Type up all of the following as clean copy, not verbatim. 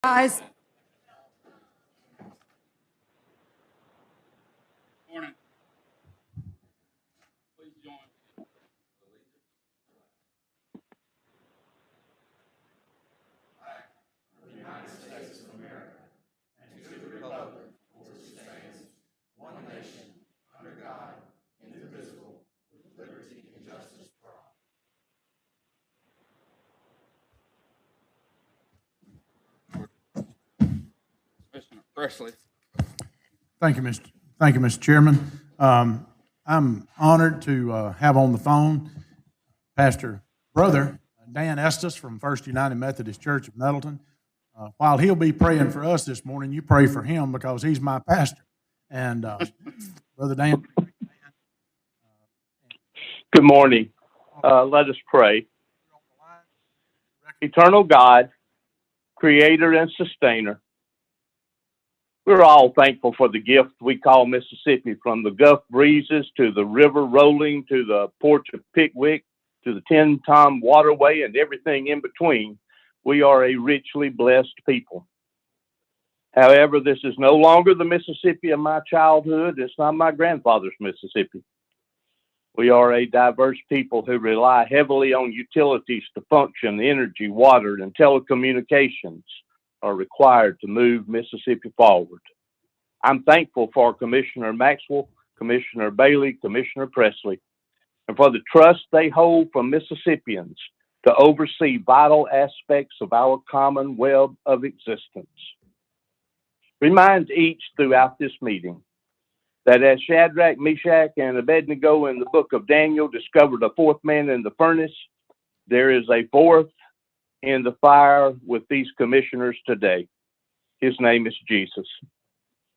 Rise. Morning. Please join. The United States of America, and to the republic for which it stands, one nation, under God, indivisible, with liberty and justice for all. Commissioner Presley. Thank you, Mr. Chairman. I'm honored to have on the phone Pastor Brother Dan Estes from First United Methodist Church of Nettleton. While he'll be praying for us this morning, you pray for him because he's my pastor. And Brother Dan. Good morning. Let us pray. Eternal God, Creator and Sustainer, we're all thankful for the gift we call Mississippi, from the Gulf breezes to the river rolling to the porch of Pickwick to the 10-Tom waterway and everything in between. We are a richly blessed people. However, this is no longer the Mississippi of my childhood. It's not my grandfather's Mississippi. We are a diverse people who rely heavily on utilities to function. Energy, water, and telecommunications are required to move Mississippi forward. I'm thankful for Commissioner Maxwell, Commissioner Bailey, Commissioner Presley, and for the trust they hold from Mississippians to oversee vital aspects of our common web of existence. Remind each throughout this meeting that as Shadrach, Meshach, and Abednego in the book of Daniel discovered a fourth man in the furnace, there is a fourth in the fire with these commissioners today. His name is Jesus.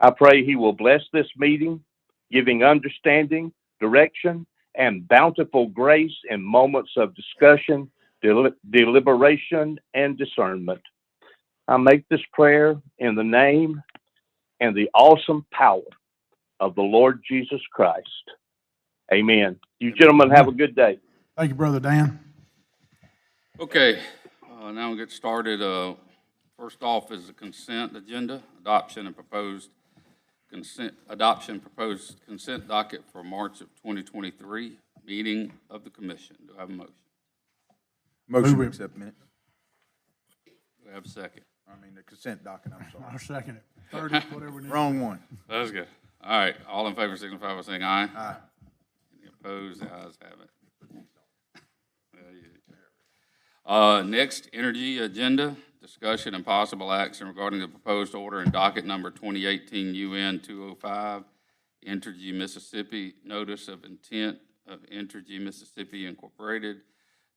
I pray he will bless this meeting, giving understanding, direction, and bountiful grace in moments of discussion, deliberation, and discernment. I make this prayer in the name and the awesome power of the Lord Jesus Christ. Amen. You gentlemen have a good day. Thank you, Brother Dan. Okay, now we'll get started. First off is the consent agenda, adoption proposed consent docket for March of 2023, meeting of the commission. Do I have a motion? Motion to accept minutes. Do I have a second? The consent docket, I'm sorry. I'll second it. 30, whatever we need. Wrong one. That's good. All right, all in favor signify by saying aye. Aye. Any opposed? The ayes have it. Next, energy agenda, discussion and possible action regarding the proposed order in docket number 2018 UN 205, Entergy Mississippi, notice of intent of Entergy Mississippi Incorporated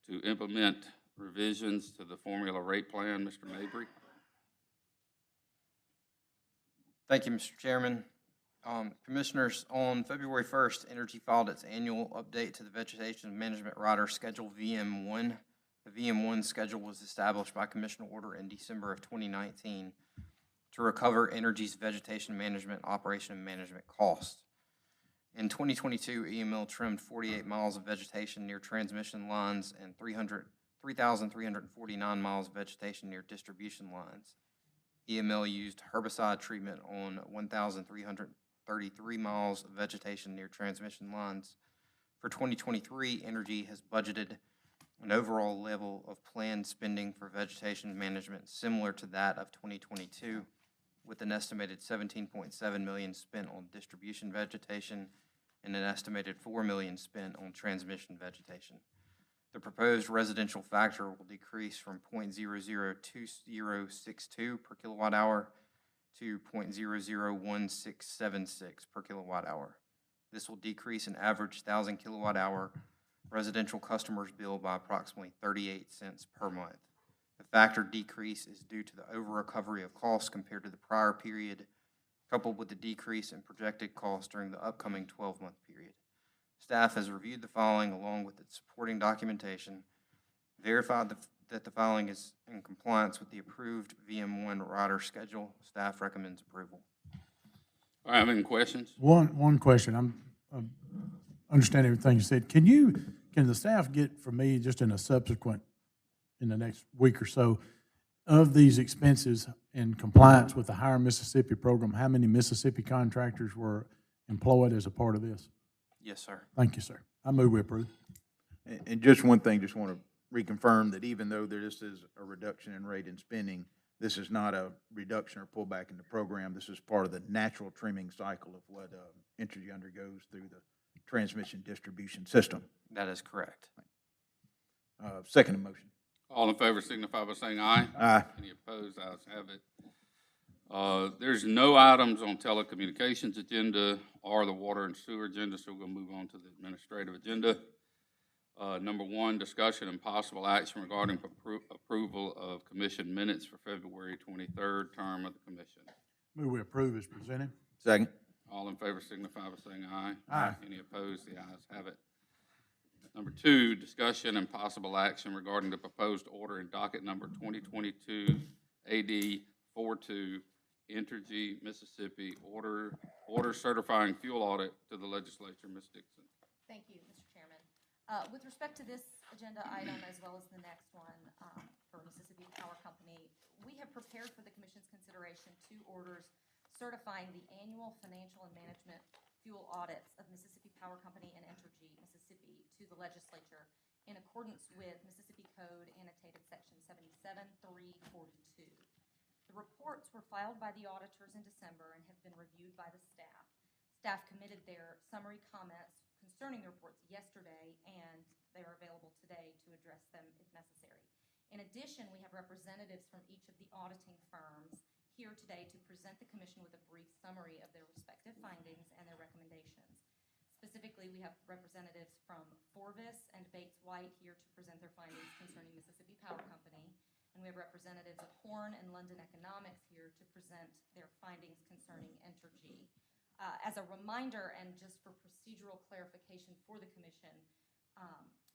to implement revisions to the formula rate plan. Mr. Mabry. Thank you, Mr. Chairman. Commissioners, on February 1st, Entergy filed its annual update to the Vegetation Management Rider Schedule VM1. The VM1 schedule was established by commission order in December of 2019 to recover Entergy's vegetation management, operation, and management costs. In 2022, EML trimmed 48 miles of vegetation near transmission lines and 3,349 miles of vegetation near distribution lines. EML used herbicide treatment on 1,333 miles of vegetation near transmission lines. For 2023, Entergy has budgeted an overall level of planned spending for vegetation management similar to that of 2022, with an estimated $17.7 million spent on distribution vegetation and an estimated $4 million spent on transmission vegetation. The proposed residential factor will decrease from 0.002062 per kilowatt hour to 0.001676 per kilowatt hour. This will decrease an average 1,000 kilowatt hour residential customers' bill by approximately 38 cents per month. The factor decrease is due to the over-recovery of costs compared to the prior period, coupled with the decrease in projected costs during the upcoming 12-month period. Staff has reviewed the filing along with its supporting documentation, verified that the filing is in compliance with the approved VM1 rider schedule. Staff recommends approval. All right, any questions? One question. I'm understanding everything you said. Can the staff get from me just in the next week or so, of these expenses in compliance with the Hire Mississippi program, how many Mississippi contractors were employed as a part of this? Yes, sir. Thank you, sir. I move we approve. And just one thing, just want to reconfirm that even though this is a reduction in rate and spending, this is not a reduction or pullback in the program. This is part of the natural trimming cycle of what Entergy undergoes through the transmission distribution system. That is correct. Second motion. All in favor signify by saying aye. Aye. Any opposed? Ayes have it. There's no items on telecommunications agenda or the water and sewer agenda, so we're going to move on to the administrative agenda. Number one, discussion and possible action regarding approval of commission minutes for February 23rd term of the commission. Move we approve as presented. Second. All in favor signify by saying aye. Aye. Any opposed? The ayes have it. Number two, discussion and possible action regarding the proposed order in docket number 2022 AD 42, Entergy, Mississippi, order certifying fuel audit to the legislature. Ms. Dixon. Thank you, Mr. Chairman. With respect to this agenda item as well as the next one for Mississippi Power Company, we have prepared for the Commission's consideration two orders certifying the annual financial and management fuel audits of Mississippi Power Company and Entergy, Mississippi, to the legislature in accordance with Mississippi Code annotated section 77-342. The reports were filed by the auditors in December and have been reviewed by the staff. Staff committed their summary comments concerning the reports yesterday, and they are available today to address them if necessary. In addition, we have representatives from each of the auditing firms here today to present the Commission with a brief summary of their respective findings and their recommendations. Specifically, we have representatives from Forvis and Bates White here to present their findings concerning Mississippi Power Company, and we have representatives of Horn and London Economics here to present their findings concerning Entergy. As a reminder, and just for procedural clarification for the Commission,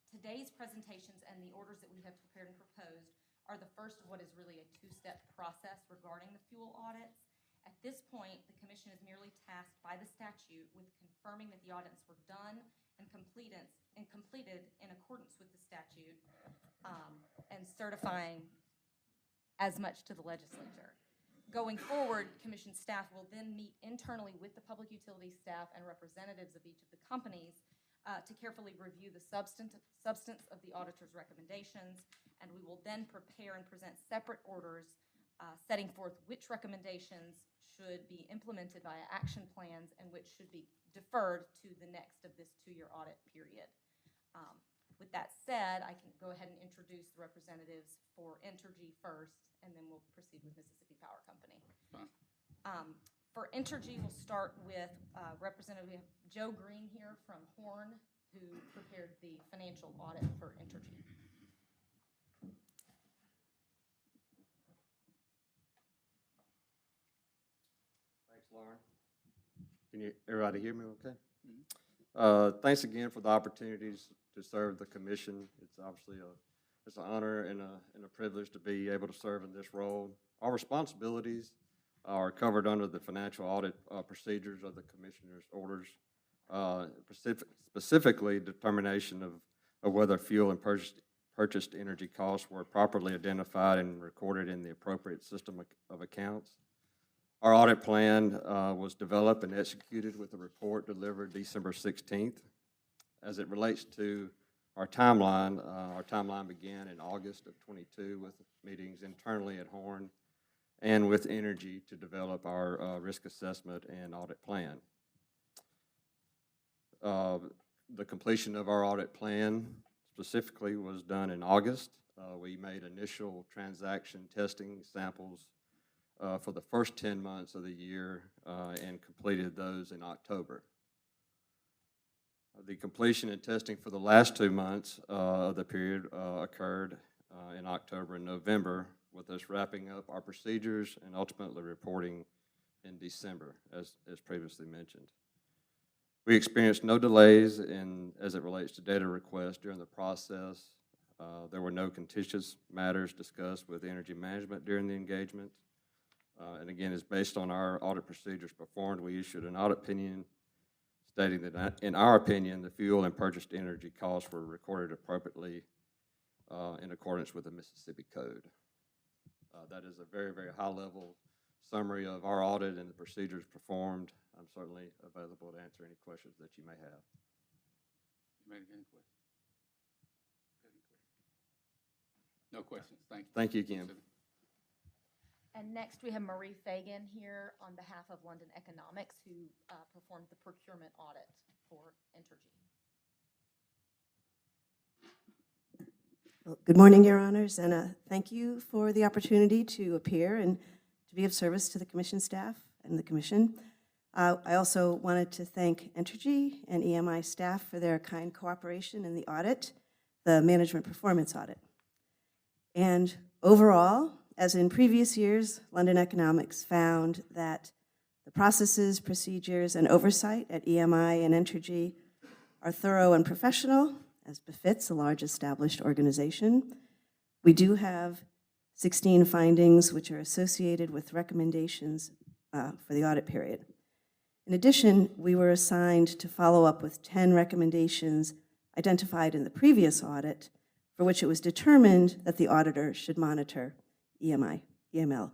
today's presentations and the orders that we have prepared and proposed are the first of what is really a two-step process regarding the fuel audits. At this point, the Commission is merely tasked by the statute with confirming that the audits were done and completed in accordance with the statute and certifying as much to the legislature. Going forward, Commission staff will then meet internally with the public utilities staff and representatives of each of the companies to carefully review the substance of the auditor's recommendations, and we will then prepare and present separate orders setting forth which recommendations should be implemented via action plans and which should be deferred to the next of this two-year audit period. With that said, I can go ahead and introduce the representatives for Entergy first, and then we'll proceed with Mississippi Power Company. For Entergy, we'll start with Representative Joe Green here from Horn, who prepared the financial audit for Entergy. Thanks, Lauren. Can everybody hear me okay? Thanks again for the opportunities to serve the commission. It's obviously it's an honor and a privilege to be able to serve in this role. Our responsibilities are covered under the financial audit procedures of the commissioner's orders, specifically determination of whether fuel and purchased energy costs were properly identified and recorded in the appropriate system of accounts. Our audit plan was developed and executed with a report delivered December 16th. As it relates to our timeline began in August of 22 with meetings internally at Horn and with Entergy to develop our risk assessment and audit plan. The completion of our audit plan specifically was done in August. We made initial transaction testing samples for the first 10 months of the year and completed those in October. The completion and testing for the last 2 months of the period occurred in October and November, with us wrapping up our procedures and ultimately reporting in December, as previously mentioned. We experienced no delays as it relates to data requests during the process. There were no contentious matters discussed with energy management during the engagement. And again, it's based on our audit procedures performed. We issued an audit opinion stating that, in our opinion, the fuel and purchased energy costs were recorded appropriately in accordance with the Mississippi Code. That is a very, very high-level summary of our audit and the procedures performed. I'm certainly available to answer any questions that you may have. You made any questions? No questions, thank you. Thank you again. And next, we have Marie Fagan here on behalf of London Economics, who performed the procurement audit for Entergy. Well, good morning, Your Honors, and thank you for the opportunity to appear and to be of service to the Commission staff and the Commission. I also wanted to thank Entergy and EMI staff for their kind cooperation in the audit, the management performance audit. And overall, as in previous years, London Economics found that the processes, procedures, and oversight at EMI and Entergy are thorough and professional, as befits a large established organization. We do have 16 findings which are associated with recommendations for the audit period. In addition, we were assigned to follow up with 10 recommendations identified in the previous audit, for which it was determined that the auditor should monitor EML.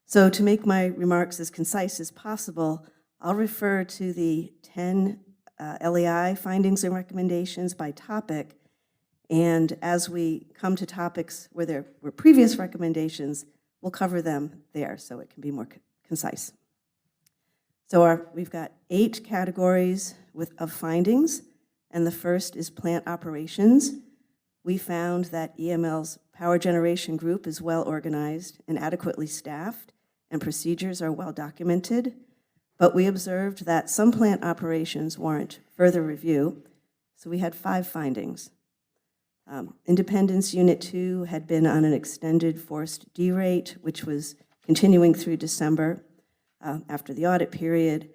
So to make my remarks as concise as possible, I'll refer to the 10 LEI findings and recommendations by topic, and as we come to topics where there were previous recommendations, we'll cover them there so it can be more concise. So we've got 8 categories of findings, and the first is plant operations. We found that EML's power generation group is well organized and adequately staffed, and procedures are well documented. But we observed that some plant operations warrant further review, so we had 5 findings. Independence Unit 2 had been on an extended forced D rate, which was continuing through December after the audit period,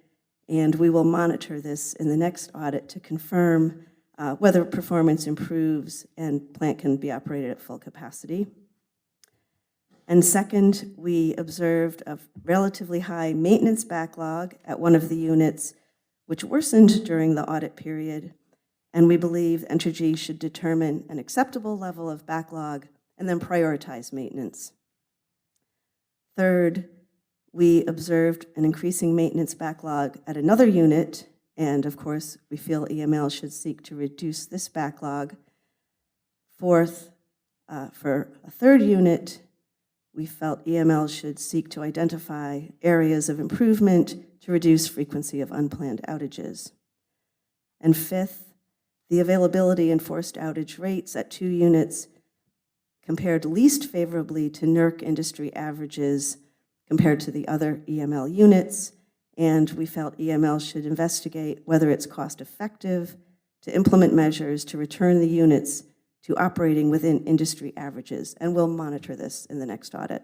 and we will monitor this in the next audit to confirm whether performance improves and plant can be operated at full capacity. And second, we observed a relatively high maintenance backlog at one of the units, which worsened during the audit period, and we believe Entergy should determine an acceptable level of backlog and then prioritize maintenance. Third, we observed an increasing maintenance backlog at another unit, and of course, we feel EML should seek to reduce this backlog. Fourth, for a third unit, we felt EML should seek to identify areas of improvement to reduce frequency of unplanned outages. And fifth, the availability and forced outage rates at 2 units compared least favorably to NERC industry averages compared to the other EML units, and we felt EML should investigate whether it's cost-effective to implement measures to return the units to operating within industry averages, and we'll monitor this in the next audit.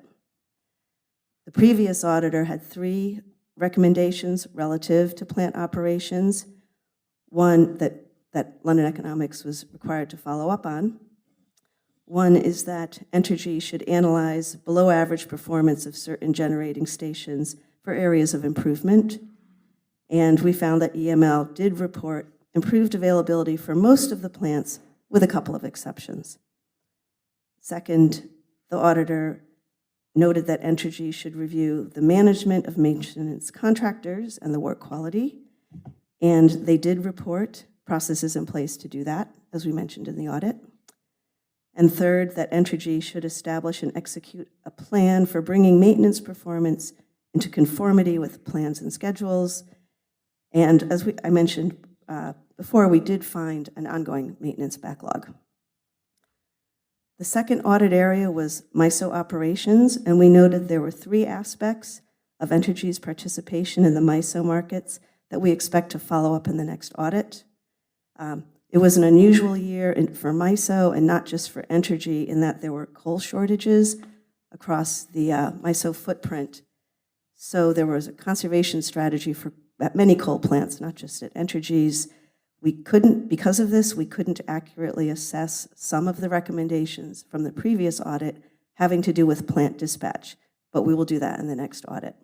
The previous auditor had 3 recommendations relative to plant operations, one that London Economics was required to follow up on. One is that Entergy should analyze below-average performance of certain generating stations for areas of improvement, and we found that EML did report improved availability for most of the plants, with a couple of exceptions. Second, the auditor noted that Entergy should review the management of maintenance contractors and the work quality, and they did report processes in place to do that, as we mentioned in the audit. And third, that Entergy should establish and execute a plan for bringing maintenance performance into conformity with plans and schedules. And as I mentioned before, we did find an ongoing maintenance backlog. The second audit area was MISO operations, and we noted there were 3 aspects of Entergy's participation in the MISO markets that we expect to follow up in the next audit. It was an unusual year for MISO, and not just for Entergy, in that there were coal shortages across the MISO footprint. So there was a conservation strategy at many coal plants, not just at Entergy's. Because of this, we couldn't accurately assess some of the recommendations from the previous audit having to do with plant dispatch, but we will do that in the next audit.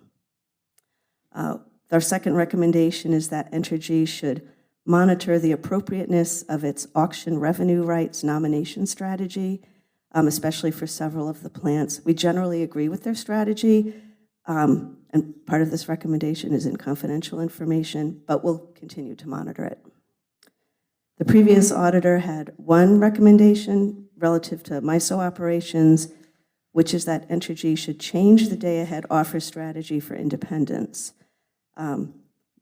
Our second recommendation is that Entergy should monitor the appropriateness of its auction revenue rights nomination strategy especially for several of the plants. We generally agree with their strategy, and part of this recommendation is in confidential information, but we'll continue to monitor it. The previous auditor had one recommendation relative to MISO operations, which is that Entergy should change the day-ahead offer strategy for independents.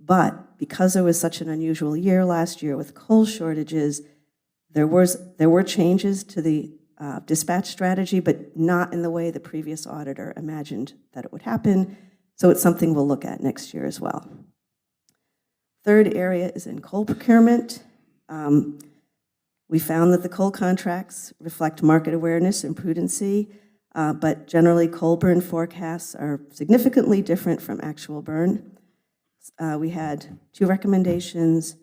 But because there was such an unusual year last year with coal shortages, there were changes to the dispatch strategy, but not in the way the previous auditor imagined that it would happen. So it's something we'll look at next year as well. Third area is in coal procurement. We found that the coal contracts reflect market awareness and prudency, but generally coal burn forecasts are significantly different from actual burn. We had two recommendations,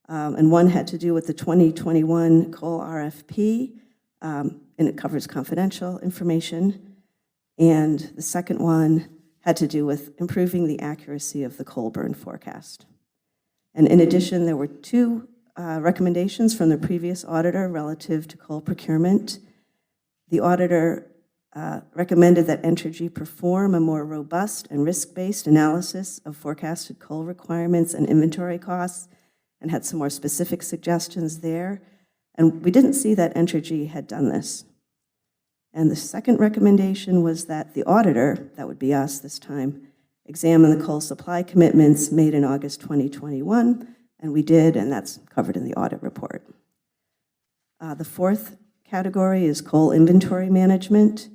and one had to do with the 2021 coal RFP, and it covers confidential information. And the second one had to do with improving the accuracy of the coal burn forecast. And in addition, there were two recommendations from the previous auditor relative to coal procurement. The auditor recommended that Entergy perform a more robust and risk-based analysis of forecasted coal requirements and inventory costs, and had some more specific suggestions there. And we didn't see that Entergy had done this. And the second recommendation was that the auditor, that would be us this time, examine the coal supply commitments made in August 2021, and we did, and that's covered in the audit report. The fourth category is coal inventory management.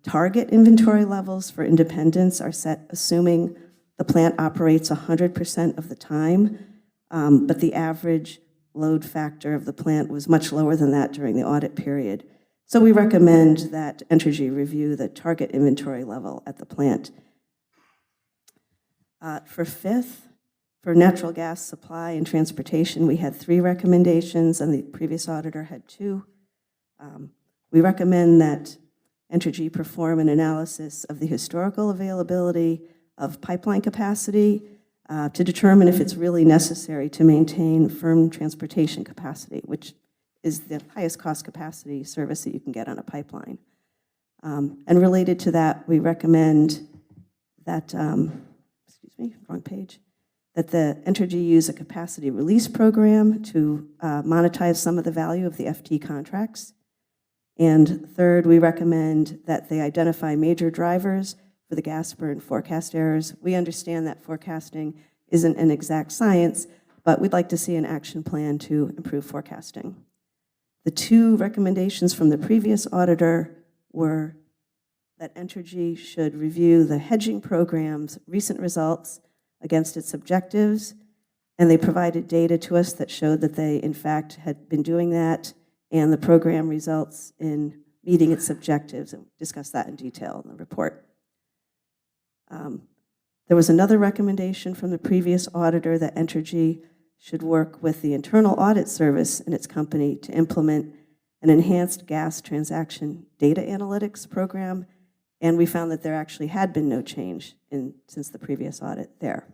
Target inventory levels for independents are set assuming the plant operates 100% of the time, but the average load factor of the plant was much lower than that during the audit period. So we recommend that Entergy review the target inventory level at the plant. For fifth, for natural gas supply and transportation, we had three recommendations, and the previous auditor had two. We recommend that Entergy perform an analysis of the historical availability of pipeline capacity to determine if it's really necessary to maintain firm transportation capacity, which is the highest cost capacity service that you can get on a pipeline. And related to that, we recommend that, wrong page, that the Entergy use a capacity release program to monetize some of the value of the FT contracts. And third, we recommend that they identify major drivers for the gas burn forecast errors. We understand that forecasting isn't an exact science, but we'd like to see an action plan to improve forecasting. The two recommendations from the previous auditor were that Entergy should review the hedging program's recent results against its objectives, and they provided data to us that showed that they, in fact, had been doing that, and the program results in meeting its objectives, and discuss that in detail in the report. There was another recommendation from the previous auditor that Entergy should work with the internal audit service in its company to implement an enhanced gas transaction data analytics program, and we found that there actually had been no change since the previous audit there.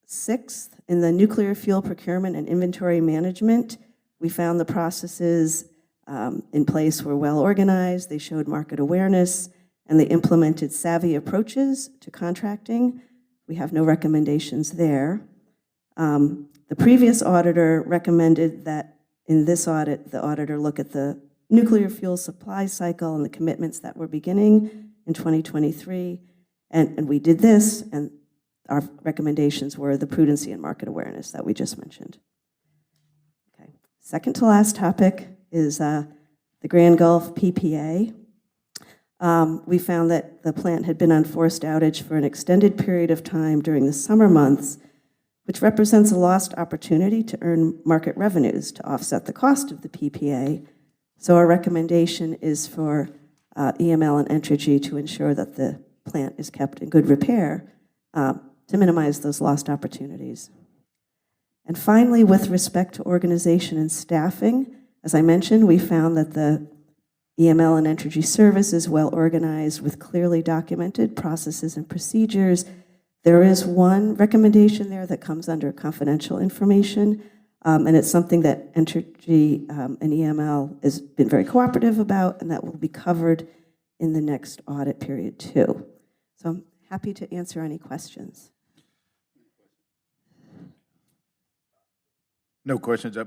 Sixth, in the nuclear fuel procurement and inventory management, we found the processes in place were well organized, they showed market awareness, and they implemented savvy approaches to contracting. We have no recommendations there. The previous auditor recommended that in this audit, the auditor look at the nuclear fuel supply cycle and the commitments that were beginning in 2023. And we did this, and our recommendations were the prudency and market awareness that we just mentioned. Okay. Second to last topic is the Grand Gulf PPA. We found that the plant had been on forced outage for an extended period of time during the summer months, which represents a lost opportunity to earn market revenues to offset the cost of the PPA. So our recommendation is for EML and Entergy to ensure that the plant is kept in good repair to minimize those lost opportunities. And finally, with respect to organization and staffing, as I mentioned, we found that the EML and Entergy service is well organized with clearly documented processes and procedures. There is one recommendation there that comes under confidential information, And it's something that Entergy and EML has been very cooperative about, and that will be covered in the next audit period too. So I'm happy to answer any questions. No questions, I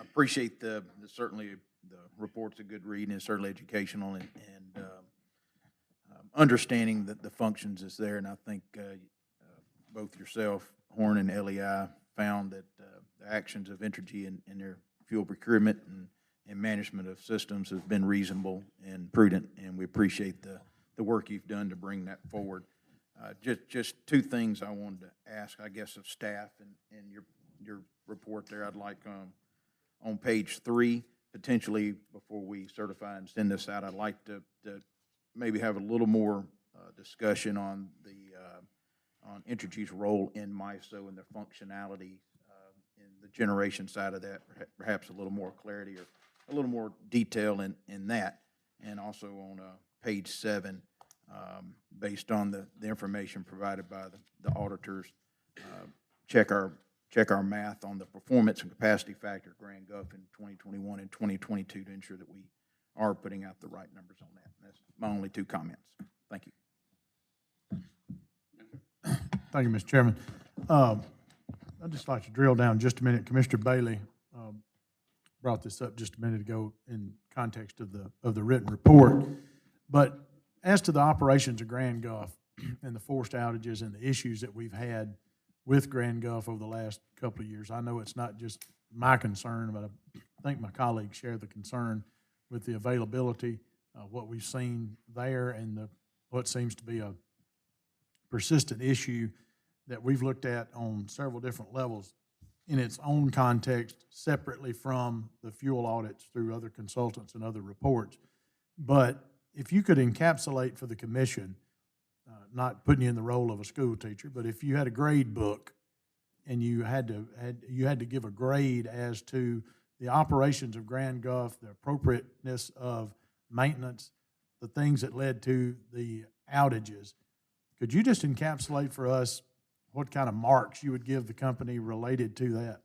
appreciate certainly the report's a good read and it's certainly educational and understanding that the functions is there, and I think both yourself, Horn, and LEI found that the actions of Entergy in their fuel procurement and management of systems has been reasonable and prudent, and we appreciate the work you've done to bring that forward. Just two things I wanted to ask, I guess, of staff and your report there. I'd like on page 3, potentially before we certify and send this out, I'd like to maybe have a little more discussion on on Entergy's role in MISO and their functionality in the generation side of that, perhaps a little more clarity or a little more detail in that. And also on page 7, based on the information provided by the auditors, check our math on the performance and capacity factor of Grand Gulf in 2021 and 2022 to ensure that we are putting out the right numbers on that. And that's my only 2 comments. Thank you. Thank you, Mr. Chairman. I'd just like to drill down just a minute. Commissioner Bailey brought this up just a minute ago in context of the written report. But as to the operations of Grand Gulf and the forced outages and the issues that we've had with Grand Gulf over the last couple of years, I know it's not just my concern, but I think my colleagues share the concern with the availability, what we've seen there, and what seems to be a persistent issue that we've looked at on several different levels in its own context, separately from the fuel audits through other consultants and other reports. But if you could encapsulate for the commission, not putting you in the role of a school teacher, but if you had a grade book and you had to give a grade as to the operations of Grand Gulf, the appropriateness of maintenance, the things that led to the outages, could you just encapsulate for us what kind of marks you would give the company related to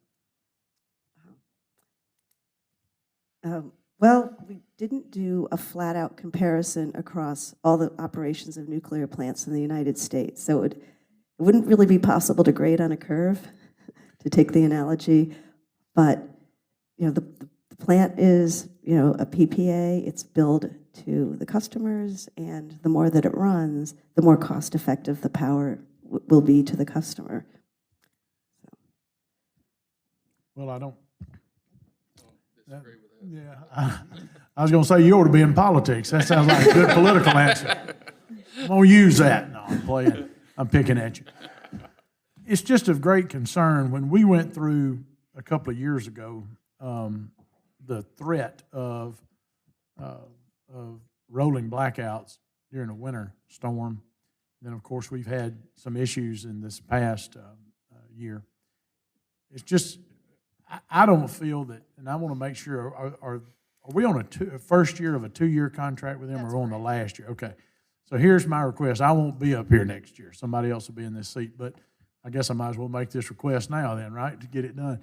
that? Well, we didn't do a flat-out comparison across all the operations of nuclear plants in the United States, so it wouldn't really be possible to grade on a curve, to take the analogy. But the plant is a PPA. It's billed to the customers, and the more that it runs, the more cost-effective the power will be to the customer. Well, I don't disagree with that. Yeah, I was going to say you ought to be in politics. That sounds like a good political answer. I'm going to use that. No, I'm playing. I'm picking at you. It's just of great concern when we went through a couple of years ago the threat of rolling blackouts during a winter storm. Then, of course, we've had some issues in this past year. It's just, I don't feel that, and I want to make sure, are we on a first year of a 2-year contract with them, or on the last year? Okay. So here's my request. I won't be up here next year. Somebody else will be in this seat, but I guess I might as well make this request now then, right, to get it done.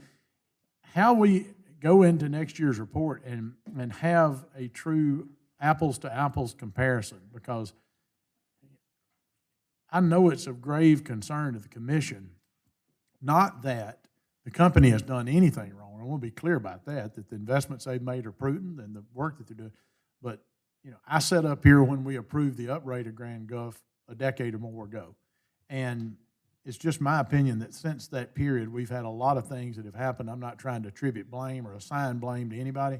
How we go into next year's report and have a true apples-to-apples comparison, because I know it's of grave concern to the commission, not that the company has done anything wrong. I want to be clear about that the investments they've made are prudent and the work that they're doing. But, I sat up here when we approved the uprate of Grand Gulf a decade or more ago. And it's just my opinion that since that period, we've had a lot of things that have happened. I'm not trying to attribute blame or assign blame to anybody.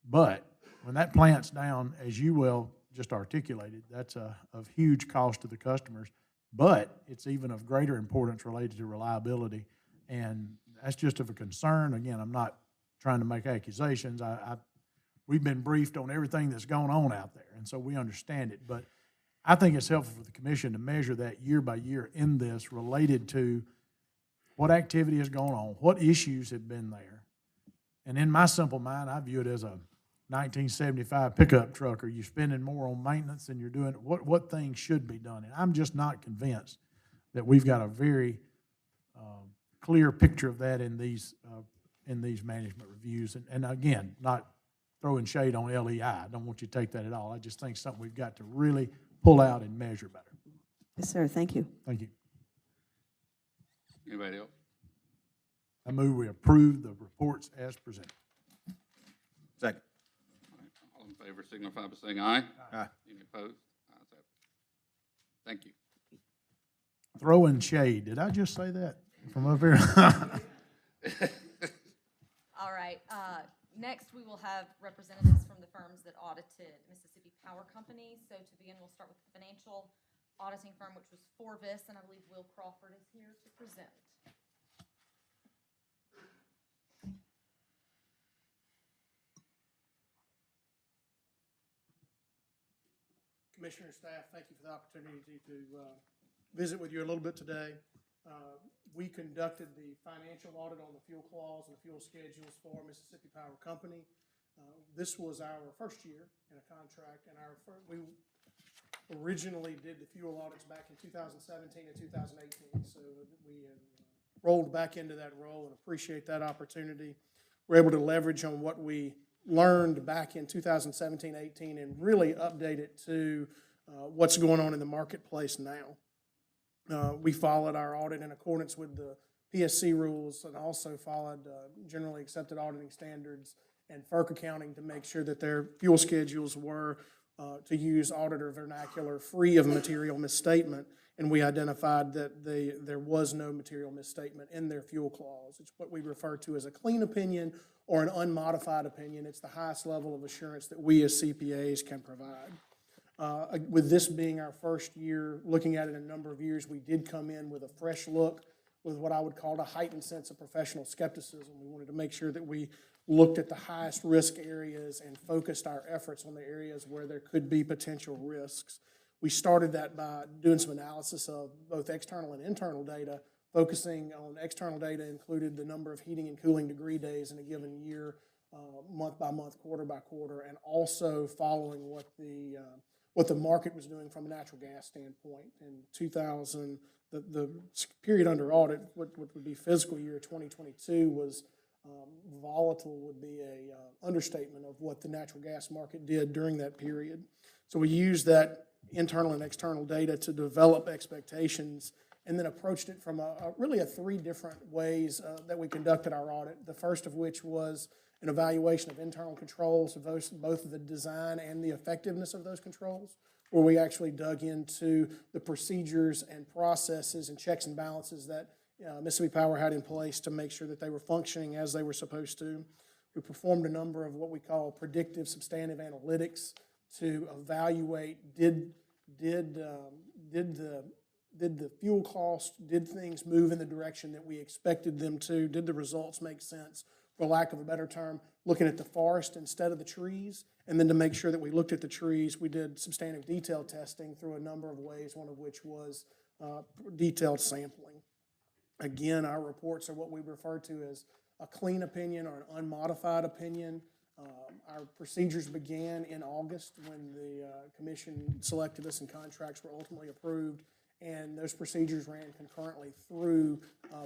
But when that plant's down, as you well just articulated, that's of huge cost to the customers. But it's even of greater importance related to reliability. And that's just of a concern. Again, I'm not trying to make accusations. We've been briefed on everything that's going on out there, and so we understand it. But I think it's helpful for the commission to measure that year by year in this related to what activity has gone on, what issues have been there. And in my simple mind, I view it as a 1975 pickup truck. Are you spending more on maintenance than you're doing? What things should be done? And I'm just not convinced that we've got a very clear picture of that in these management reviews. And again, not throwing shade on LEI. I don't want you to take that at all. I just think something we've got to really pull out and measure better. Yes, sir, thank you. Thank you. Anybody else? I move we approve the reports as presented. Second. All in favor signify by saying aye. Aye. Any opposed? Ayes have it. Thank you. Throwing shade. Did I just say that from up here? All right, next we will have representatives from the firms that audited Mississippi Power Company. So to begin, we'll start with the financial auditing firm, which was Forvis, and I believe Will Crawford is here to present. Commissioner, staff, thank you for the opportunity to visit with you a little bit today. We conducted the financial audit on the fuel clause and the fuel schedules for Mississippi Power Company. This was our first year in a contract, and we originally did the fuel audits back in 2017 and 2018, so we rolled back into that role and appreciate that opportunity. We're able to leverage on what we learned back in 2017-18 and really update it to what's going on in the marketplace now. We followed our audit in accordance with the PSC rules and also followed generally accepted auditing standards and FERC accounting to make sure that their fuel schedules were, to use auditor vernacular, free of material misstatement. And we identified that there was no material misstatement in their fuel clause. It's what we refer to as a clean opinion or an unmodified opinion. It's the highest level of assurance that we as CPAs can provide. With this being our first year, looking at it in a number of years, we did come in with a fresh look with what I would call a heightened sense of professional skepticism. We wanted to make sure that we looked at the highest risk areas and focused our efforts on the areas where there could be potential risks. We started that by doing some analysis of both external and internal data. Focusing on external data included the number of heating and cooling degree days in a given year, month by month, quarter by quarter, and also following what the market was doing from a natural gas standpoint. In 2000, the period under audit, what would be fiscal year 2022, was volatile would be a understatement of what the natural gas market did during that period. So we used that internal and external data to develop expectations and then approached it from really three different ways that we conducted our audit. The first of which was an evaluation of internal controls, of both the design and the effectiveness of those controls, where we actually dug into the procedures and processes and checks and balances that Mississippi Power had in place to make sure that they were functioning as they were supposed to. We performed a number of what we call predictive substantive analytics to evaluate did the fuel cost, did things move in the direction that we expected them to? Did the results make sense? For lack of a better term, looking at the forest instead of the trees. And then to make sure that we looked at the trees, we did substantive detail testing through a number of ways, one of which was detailed sampling. Again, our reports are what we refer to as a clean opinion or an unmodified opinion. Our procedures began in August when the commission selected us and contracts were ultimately approved. And those procedures ran concurrently through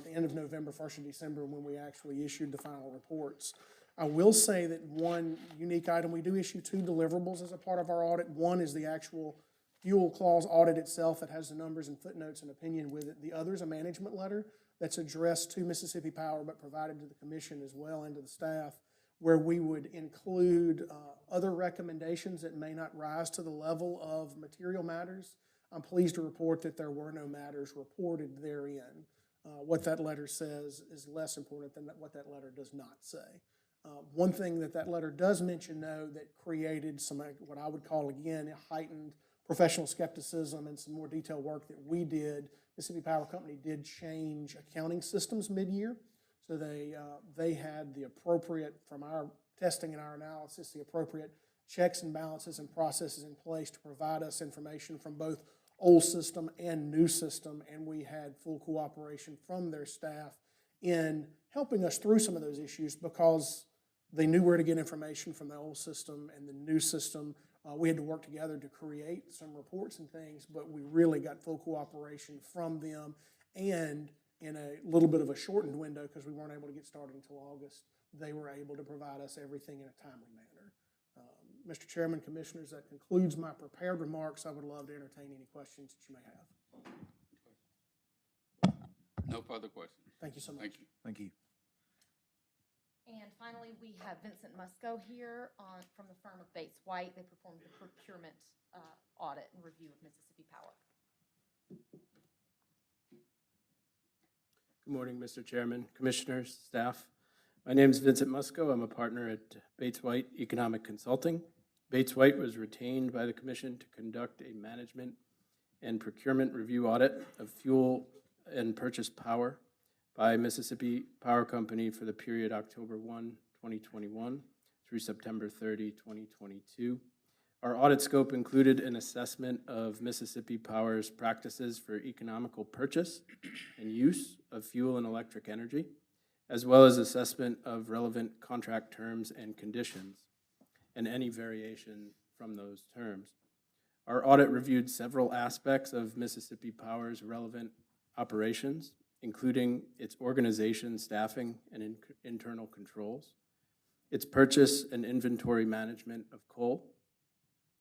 the end of November, 1st of December, when we actually issued the final reports. I will say that one unique item, we do issue two deliverables as a part of our audit. One is the actual fuel clause audit itself that has the numbers and footnotes and opinion with it. The other is a management letter that's addressed to Mississippi Power but provided to the commission as well and to the staff, where we would include other recommendations that may not rise to the level of material matters. I'm pleased to report that there were no matters reported therein. What that letter says is less important than what that letter does not say. One thing that letter does mention, though, that created some, what I would call, again, a heightened professional skepticism and some more detailed work that we did. Mississippi Power Company did change accounting systems mid-year. So they had the appropriate, from our testing and our analysis, the appropriate checks and balances and processes in place to provide us information from both old system and new system, and we had full cooperation from their staff in helping us through some of those issues because they knew where to get information from the old system and the new system. We had to work together to create some reports and things, but we really got full cooperation from them. And in a little bit of a shortened window because we weren't able to get started until August. They were able to provide us everything in a timely manner. Mr. Chairman, Commissioners, that concludes my prepared remarks. I would love to entertain any questions that you may have. No further questions. Thank you so much. Thank you. Thank you. And finally, we have Vincent Musco here from the firm of Bates White. They performed the procurement audit and review of Mississippi Power. Good morning, Mr. Chairman, Commissioners, staff. My name is Vincent Musco. I'm a partner at Bates White Economic Consulting. Bates White was retained by the Commission to conduct a management and procurement review audit of fuel and purchase power by Mississippi Power Company for the period October 1, 2021 through September 30, 2022. Our audit scope included an assessment of Mississippi Power's practices for economical purchase and use of fuel and electric energy, as well as assessment of relevant contract terms and conditions, and any variation from those terms. Our audit reviewed several aspects of Mississippi Power's relevant operations, including its organization, staffing, and internal controls, its purchase and inventory management of coal,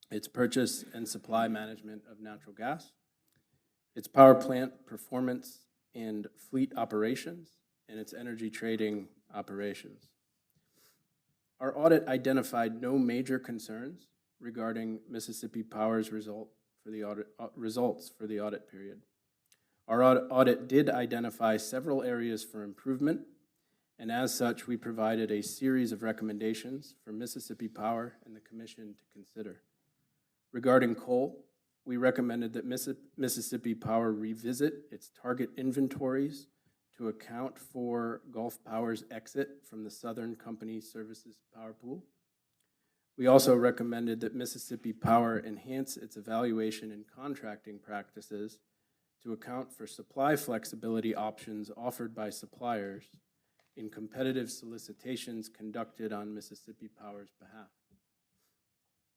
its purchase and supply management of natural gas, its power plant performance and fleet operations, and its energy trading operations. Our audit identified no major concerns regarding Mississippi Power's results for the audit period. Our audit did identify several areas for improvement, and as such, we provided a series of recommendations for Mississippi Power and the Commission to consider. Regarding coal, we recommended that Mississippi Power revisit its target inventories to account for Gulf Power's exit from the Southern Company Services Power Pool. We also recommended that Mississippi Power enhance its evaluation and contracting practices to account for supply flexibility options offered by suppliers in competitive solicitations conducted on Mississippi Power's behalf.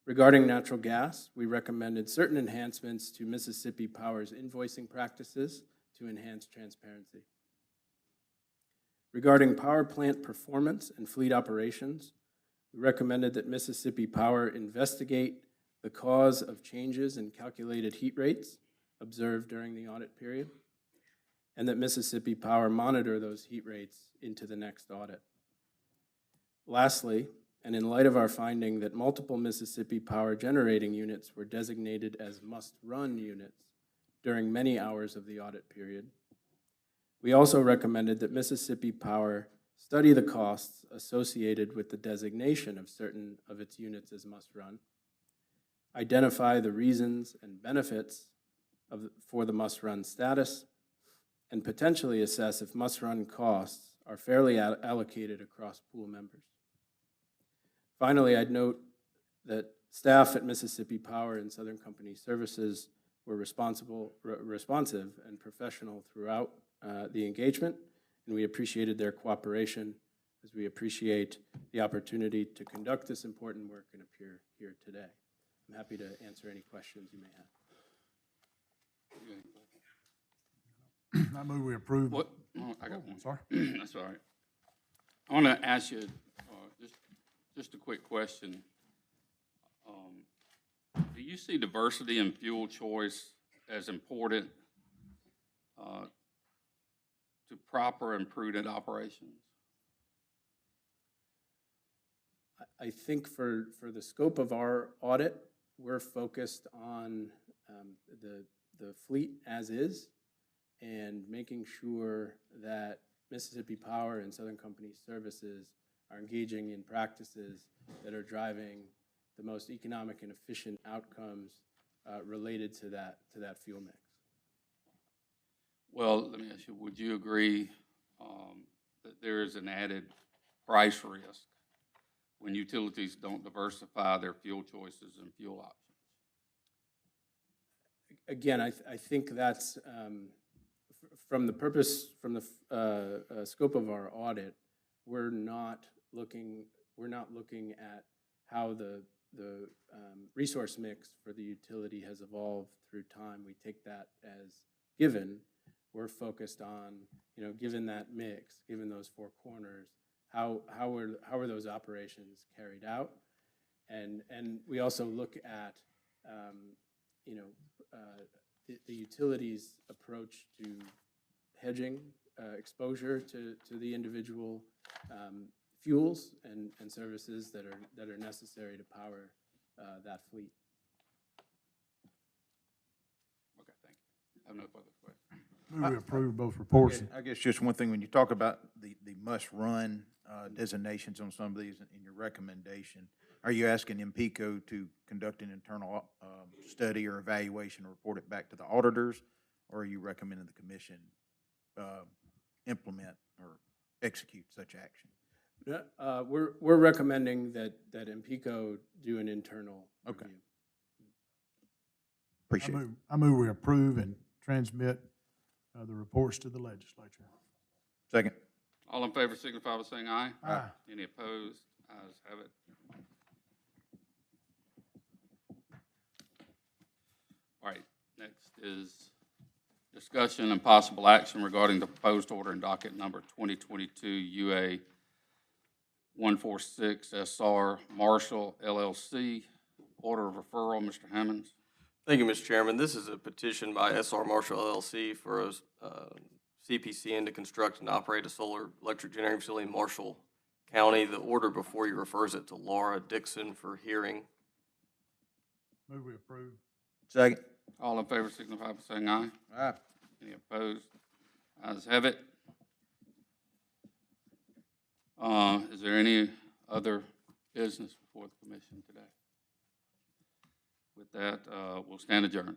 Regarding natural gas, we recommended certain enhancements to Mississippi Power's invoicing practices to enhance transparency. Regarding power plant performance and fleet operations, we recommended that Mississippi Power investigate the cause of changes in calculated heat rates observed during the audit period, and that Mississippi Power monitor those heat rates into the next audit. Lastly, and in light of our finding that multiple Mississippi Power generating units were designated as must-run units during many hours of the audit period, we also recommended that Mississippi Power study the costs associated with the designation of certain of its units as must-run, identify the reasons and benefits for the must-run status, and potentially assess if must-run costs are fairly allocated across pool members. Finally, I'd note that staff at Mississippi Power and Southern Company Services were responsive and professional throughout the engagement, and we appreciated their cooperation as we appreciate the opportunity to conduct this important work and appear here today. I'm happy to answer any questions you may have. I move we approve. What? Oh, I got one. Sorry. That's all right. I want to ask you just a quick question. Do you see diversity in fuel choice as important to proper and prudent operations? I think for the scope of our audit, we're focused on the fleet as is and making sure that Mississippi Power and Southern Company Services are engaging in practices that are driving the most economic and efficient outcomes related to that fuel mix. Well, let me ask you, would you agree that there is an added price risk when utilities don't diversify their fuel choices and fuel options? Again, I think that's from the scope of our audit, we're not looking at how the resource mix for the utility has evolved through time. We take that as given. we're focused on, you know, given that mix, given those four corners, how are those operations carried out? And we also look at, you know, the utilities' approach to hedging exposure to the individual fuels and services that are necessary to power that fleet. Okay, thank you. I have no further questions. Move we approve both reports. I guess just one thing, when you talk about the must-run designations on some of these in your recommendation, are you asking MPCO to conduct an internal study or evaluation and report it back to the auditors? Or are you recommending the commission implement or execute such action? We're recommending that MPCO do an internal Okay. review. Appreciate it. I move we approve and transmit the reports to the legislature. Second. All in favor signify by saying aye. Aye. Any opposed? Ayes have it. All right, next is discussion and possible action regarding the proposed order in docket number 2022 UA 146 SR Marshall LLC. Order of referral, Mr. Hammonds. Thank you, Mr. Chairman. This is a petition by SR Marshall LLC for a CPCN to construct and operate a solar electric generating facility in Marshall County. The order before you refers it to Laura Dixon for hearing. Move we approve. Second. All in favor signify by saying aye. Aye. Any opposed? Ayes have it. Is there any other business before the commission today? With that, we'll stand adjourned.